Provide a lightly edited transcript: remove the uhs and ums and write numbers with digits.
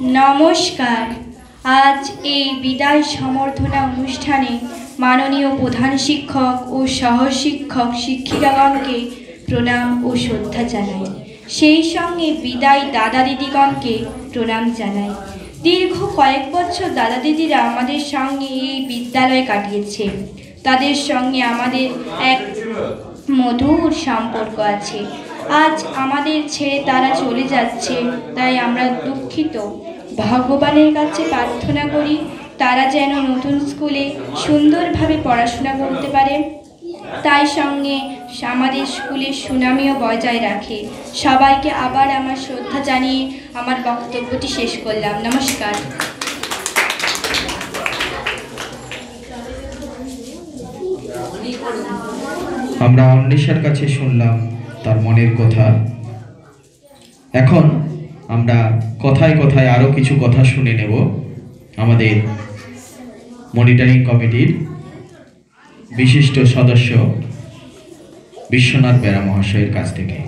নমস্কার। আজ এই বিদায় সম্বর্ধনা অনুষ্ঠানে মাননীয় প্রধান শিক্ষক ও সহশিক্ষক শিক্ষিকাগণকে প্রণাম ও শ্রদ্ধা জানাই। সেই সঙ্গে বিদায় দাদা দিদিগণকে প্রণাম জানাই। দীর্ঘ কয়েক বছর দাদা দিদিরা আমাদের সঙ্গে এই বিদ্যালয়ে কাটিয়েছে। তাদের সঙ্গে আমাদের এক মধুর সম্পর্ক আছে। আজ আমাদের ছেড়ে তারা চলে যাচ্ছে, তাই আমরা দুঃখিত। ভগবানের কাছে প্রার্থনা করি তারা যেন নতুন স্কুলে সুন্দরভাবে পড়াশোনা করতে পারে, তাই সঙ্গে আমাদের স্কুলের সুনামও বজায় রাখে। সবাইকে আবার আমার শ্রদ্ধা জানিয়ে আমার বক্তব্যটি শেষ করলাম। নমস্কার। আমরা অন্বেষার কাছে শুনলাম তার মনের কথা। এখন আমরা কথায় কথায় আরও কিছু কথা শুনে নেব আমাদের মনিটরিং কমিটির বিশিষ্ট সদস্য বিশ্বনাথ বেরা মহাশয়ের কাছ থেকে।